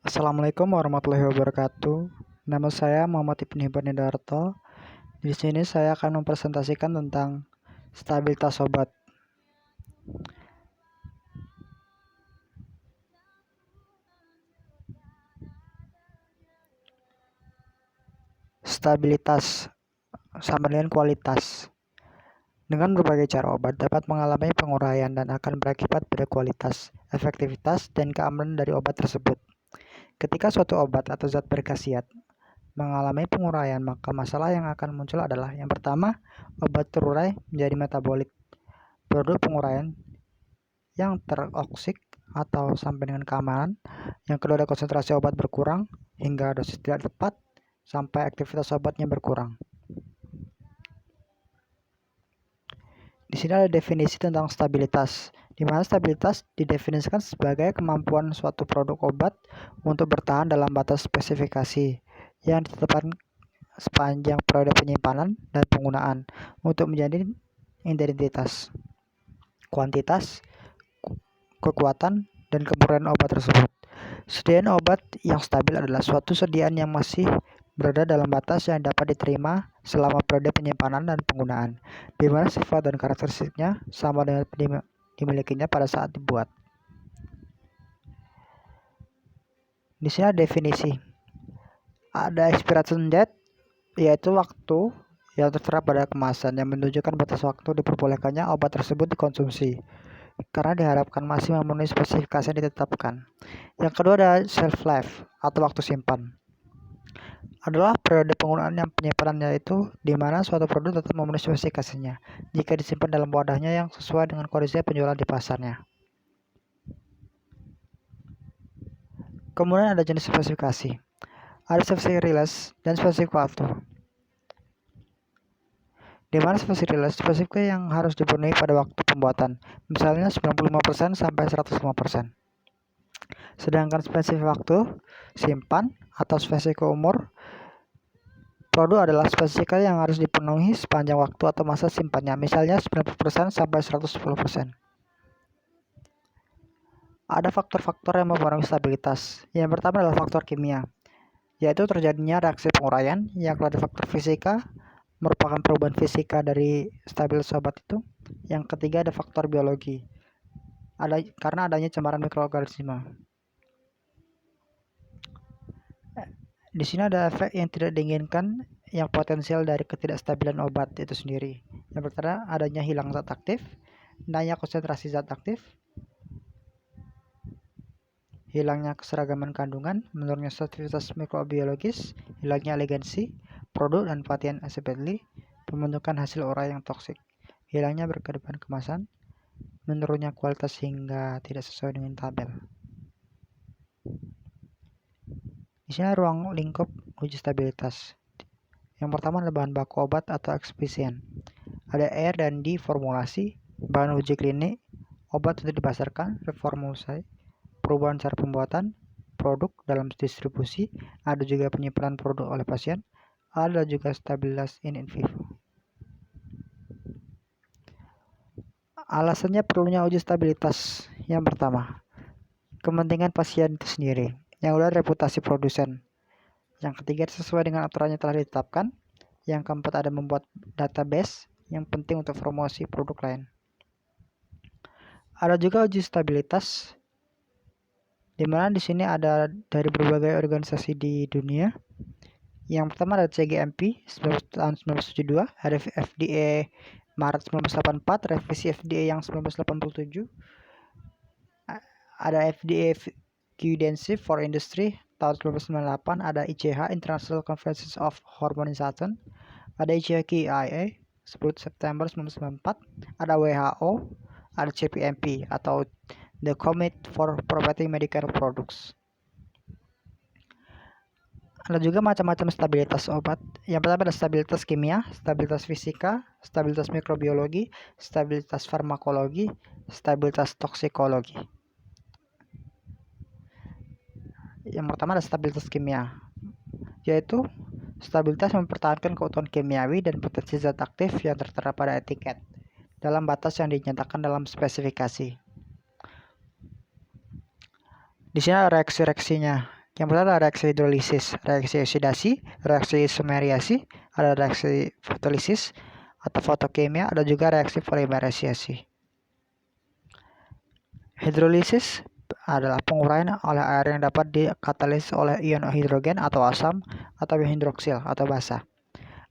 Assalamualaikum warahmatullahi wabarakatuh. Nama saya Muhammad Ibnu Hibban Darto. Di sini saya akan mempresentasikan tentang stabilitas obat. Stabilitas sama dengan kualitas. Dengan berbagai cara obat dapat mengalami penguraian dan akan berakibat pada kualitas, efektivitas, dan keamanan dari obat tersebut. Ketika suatu obat atau zat berkhasiat mengalami penguraian, maka masalah yang akan muncul adalah yang pertama, obat terurai menjadi metabolit. Produk penguraian yang teroksik atau sampai dengan keamanan. Yang kedua, ada konsentrasi obat berkurang hingga dosis tidak tepat sampai aktivitas obatnya berkurang. Di sini ada definisi tentang stabilitas, di mana stabilitas didefinisikan sebagai kemampuan suatu produk obat untuk bertahan dalam batas spesifikasi yang ditetapkan sepanjang periode penyimpanan dan penggunaan untuk menjadi identitas, kuantitas, kekuatan, dan kemurnian obat tersebut. Sediaan obat yang stabil adalah suatu sediaan yang masih berada dalam batas yang dapat diterima selama periode penyimpanan dan penggunaan, di mana sifat dan karakteristiknya sama dengan dimilikinya pada saat dibuat. Di sini ada definisi. Ada expiration date, yaitu waktu yang tertera pada kemasan yang menunjukkan batas waktu diperbolehkannya obat tersebut dikonsumsi, karena diharapkan masih memenuhi spesifikasi yang ditetapkan. Yang kedua ada shelf life atau waktu simpan. Adalah periode penggunaan yang penyimpanan, yaitu di mana suatu produk tetap memenuhi spesifikasinya jika disimpan dalam wadahnya yang sesuai dengan kondisi penjualan di pasarnya. Kemudian ada jenis spesifikasi. Ada spesifik release dan spesifik waktu. Di mana spesifik release spesifik yang harus dipenuhi pada waktu pembuatan, misalnya 95% sampai 105%. Sedangkan spesifik waktu simpan atau spesifik umur produk adalah spesifikasi yang harus dipenuhi sepanjang waktu atau masa simpannya, misalnya 90% sampai 110%. Ada faktor-faktor yang mempengaruhi stabilitas. Yang pertama adalah faktor kimia, yaitu terjadinya reaksi penguraian. Yang kedua ada faktor fisika, merupakan perubahan fisika dari stabilitas obat itu. Yang ketiga ada faktor biologi, karena adanya cemaran mikroorganisme. Di sini ada efek yang tidak diinginkan yang potensial dari ketidakstabilan obat itu sendiri. Yang pertama adanya hilang zat aktif, naiknya konsentrasi zat aktif, hilangnya keseragaman kandungan, menurunnya sensitivitas mikrobiologis, hilangnya elegansi produk dan varian aseptically, pembentukan hasil urai yang toksik, hilangnya berkedepan kemasan, menurunnya kualitas hingga tidak sesuai dengan tabel. Di sini ruang lingkup uji stabilitas. Yang pertama adalah bahan baku obat atau ekspisien. Ada R dan D formulasi, bahan uji klinik, obat untuk dipasarkan, reformulasi, perubahan cara pembuatan, produk dalam distribusi, ada juga penyimpanan produk oleh pasien, ada juga stabilitas in vivo. Alasannya perlunya uji stabilitas. Yang pertama, kepentingan pasien itu sendiri. Yang kedua, reputasi produsen. Yang ketiga, sesuai dengan aturan yang telah ditetapkan. Yang keempat, ada membuat database yang penting untuk promosi produk lain. Ada juga uji stabilitas, di mana di sini ada dari berbagai organisasi di dunia. Yang pertama ada CGMP tahun 1972, ada FDA Maret 1984, revisi FDA yang 1987. Ada FDA Guidance for Industry tahun 1998, ada ICH International Conference of Harmonization, ada ICH-KIA 10 September 1994, ada WHO, ada CPMP atau The Committee for Promoting Medical Products. Ada juga macam-macam stabilitas obat. Yang pertama ada stabilitas kimia, stabilitas fisika, stabilitas mikrobiologi, stabilitas farmakologi, stabilitas toksikologi. Yang pertama ada stabilitas kimia, yaitu stabilitas mempertahankan keutuhan kimiawi dan potensi zat aktif yang tertera pada etiket dalam batas yang dinyatakan dalam spesifikasi. Di sini ada reaksi-reaksinya, Yang pertama adalah reaksi hidrolisis, reaksi oksidasi, reaksi isomeriasi, ada reaksi fotolisis atau fotokimia, ada juga reaksi polimerisasi. Hidrolisis adalah penguraian oleh air yang dapat dikatalisis oleh ion hidrogen atau asam atau hidroksil atau basa.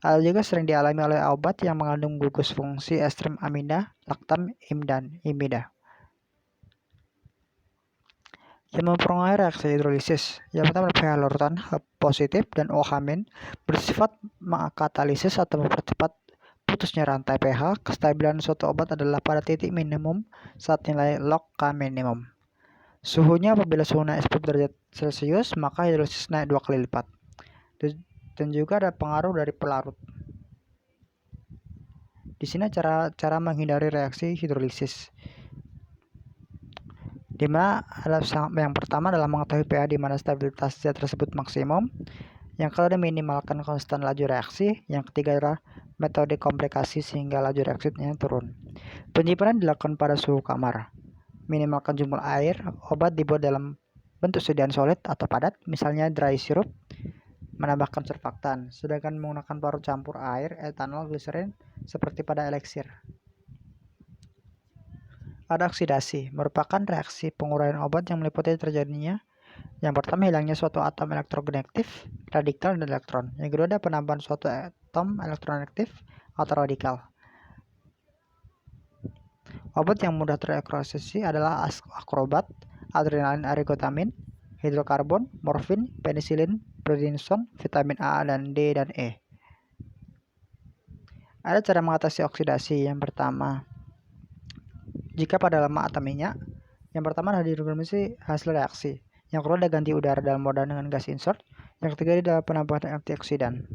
Ada juga sering dialami oleh obat yang mengandung gugus fungsi ekstrim amida, laktam, dan imida. Yang mempengaruhi reaksi hidrolisis, yang pertama pH larutan positif dan OH- bersifat mengkatalisis atau mempercepat putusnya rantai pH. Kestabilan suatu obat adalah pada titik minimum saat nilai log K minimum. Suhunya apabila suhu naik 10 derajat Celcius, maka hidrolisis naik 2 kali lipat. Dan juga ada pengaruh dari pelarut. Di sini cara menghindari reaksi hidrolisis. Di mana yang pertama adalah mengetahui pH di mana stabilitas zat tersebut maksimum. Yang kedua, minimalkan konstan laju reaksi. Yang ketiga adalah metode komplikasi sehingga laju reaksinya turun. Penyimpanan dilakukan pada suhu kamar. Minimalkan jumlah air. Obat dibuat dalam bentuk sediaan solid atau padat, misalnya dry syrup. Menambahkan surfaktan, sedangkan menggunakan parut campur air, etanol, gliserin seperti pada eliksir. Ada oksidasi, merupakan reaksi penguraian obat yang meliputi terjadinya yang pertama hilangnya suatu atom elektronegatif, radikal, dan elektron. Yang kedua ada penambahan suatu atom elektronegatif atau radikal. Obat yang mudah terekskripsi adalah akrobat, adrenalin, arigotamin, hidrokarbon, morfin, penisilin, prednisone, vitamin A dan D dan E. Ada cara mengatasi oksidasi. Yang pertama, jika pada lemak atau minyak, yang pertama adalah dihidrogenasi hasil reaksi. Yang kedua ada ganti udara dalam wadah dengan gas insert. Yang ketiga adalah penambahan antioksidan.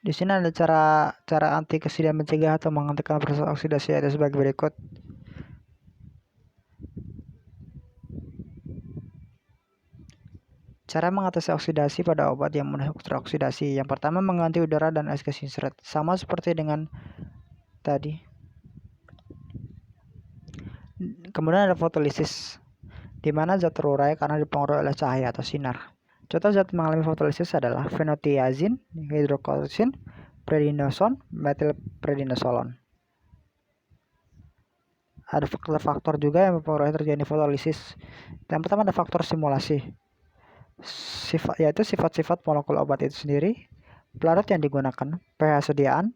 Di sini ada cara antioksidan mencegah atau menghentikan proses oksidasi ada sebagai berikut. Cara mengatasi oksidasi pada obat yang mudah teroksidasi. Yang pertama mengganti udara dan gas insert. Sama seperti dengan tadi. Kemudian ada fotolisis, di mana zat terurai karena dipengaruhi oleh cahaya atau sinar. Contoh zat mengalami fotolisis adalah fenotiazin, hidrokortisin, prednisolon, metilprednisolon. Ada faktor-faktor juga yang mempengaruhi terjadi fotolisis. Yang pertama ada faktor simulasi, yaitu sifat-sifat molekul obat itu sendiri, pelarut yang digunakan, pH sediaan,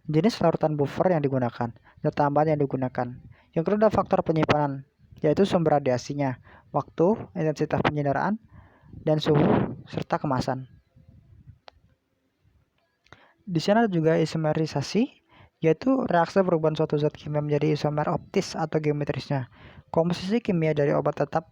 jenis larutan buffer yang digunakan, dan tambahan yang digunakan. Yang kedua ada faktor penyimpanan, yaitu sumber radiasinya, waktu, intensitas penyinaraan, dan suhu, serta kemasan. Di sana juga isomerisasi, yaitu reaksi perubahan suatu zat kimia menjadi isomer optis atau geometrisnya. Komposisi kimia dari obat tetap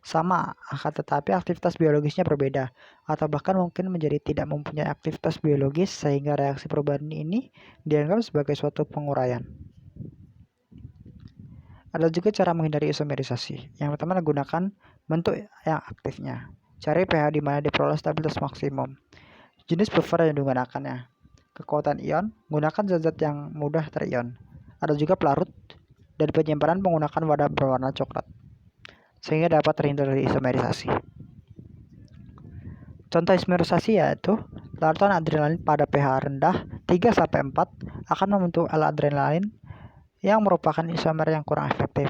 sama, akan tetapi aktivitas biologisnya berbeda, atau bahkan mungkin menjadi tidak mempunyai aktivitas biologis sehingga reaksi perubahan ini dianggap sebagai suatu penguraian. Ada juga cara menghindari isomerisasi. Yang pertama gunakan bentuk yang aktifnya. Cari pH di mana diperoleh stabilitas maksimum. Jenis buffer yang digunakannya. Kekuatan ion, gunakan zat-zat yang mudah terion. Ada juga pelarut dan penyimpanan menggunakan wadah berwarna coklat, sehingga dapat terhindar dari isomerisasi. Contoh isomerisasi yaitu larutan adrenalin pada pH rendah 3-4 akan membentuk L-adrenalin yang merupakan isomer yang kurang efektif.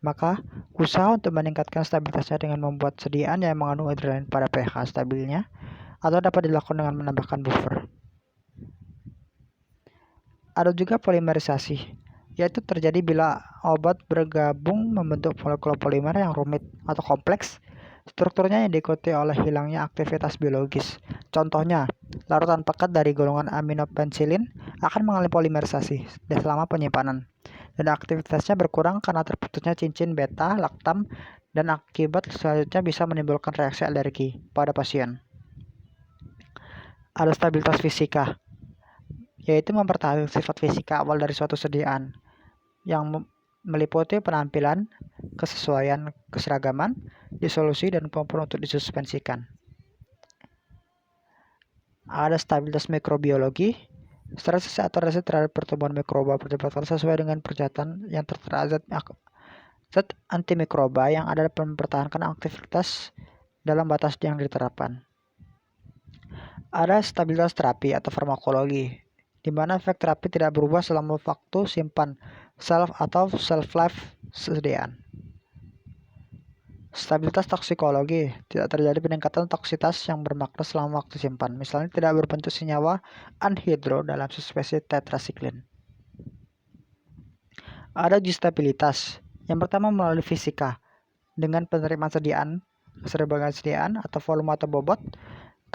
Maka, usaha untuk meningkatkan stabilitasnya dengan membuat sediaan yang mengandung adrenalin pada pH stabilnya, atau dapat dilakukan dengan menambahkan buffer. Ada juga polimerisasi, yaitu terjadi bila obat bergabung membentuk molekul polimer yang rumit atau kompleks. Strukturnya yang diikuti oleh hilangnya aktivitas biologis. Contohnya, larutan pekat dari golongan aminopensilin akan mengalami polimerisasi selama penyimpanan, dan aktivitasnya berkurang karena terputusnya cincin beta laktam, dan akibat selanjutnya bisa menimbulkan reaksi alergi pada pasien. Ada stabilitas fisika, yaitu mempertahankan sifat fisika awal dari suatu sediaan yang meliputi penampilan, kesesuaian, keseragaman, disolusi, dan kemampuan untuk disuspensikan. Ada stabilitas mikrobiologi, stresisi atau resisten terhadap pertumbuhan mikroba menyebabkan sesuai dengan perjalanan yang tertera zat antimikroba yang ada mempertahankan aktivitas dalam batas yang diterapkan. Ada stabilitas terapi atau farmakologi, di mana efek terapi tidak berubah selama waktu simpan shelf atau shelf life sediaan. Stabilitas toksikologi, tidak terjadi peningkatan toksitas yang bermakna selama waktu simpan, misalnya tidak berbentuk senyawa anhidro dalam subspesies tetrasiklin. Ada uji stabilitas, yang pertama melalui fisika, dengan penerimaan sediaan, keseimbangan sediaan atau volume atau bobot,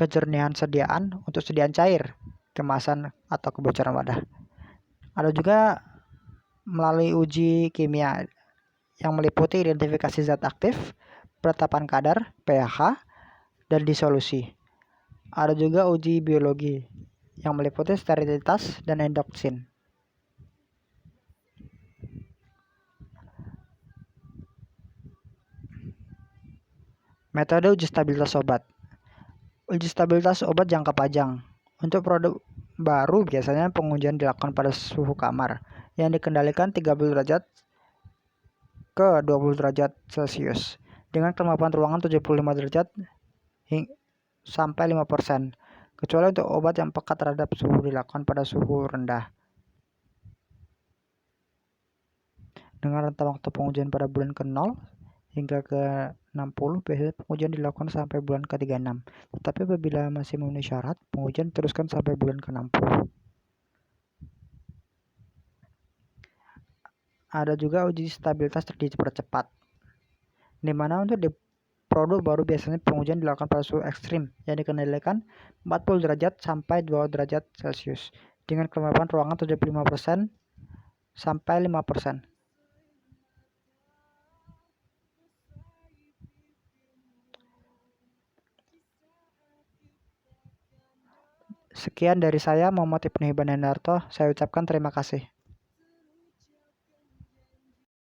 kejernihan sediaan untuk sediaan cair, kemasan atau kebocoran wadah. Ada juga melalui uji kimia yang meliputi identifikasi zat aktif, penetapan kadar, pH, dan disolusi. Ada juga uji biologi yang meliputi sterilitas dan endoksin. Metode uji stabilitas obat. Uji stabilitas obat jangka panjang. Untuk produk baru biasanya pengujian dilakukan pada suhu kamar yang dikendalikan 30 derajat ke 20 derajat Celcius dengan kelembapan ruangan 75 derajat sampai 5%. Kecuali untuk obat yang pekat terhadap suhu dilakukan pada suhu rendah. Dengan rentang waktu pengujian pada bulan ke-0 hingga ke-60, biasanya pengujian dilakukan sampai bulan ke-36. Tetapi apabila masih memenuhi syarat, pengujian diteruskan sampai bulan ke-60. Ada juga uji stabilitas dipercepat, di mana untuk produk baru biasanya pengujian dilakukan pada suhu ekstrim yang dikendalikan 40 derajat sampai 2 derajat Celcius dengan kelembapan ruangan 75% sampai 5%. Sekian dari saya, Muhammad Ibnu Hibban Hendarto. Saya ucapkan terima kasih.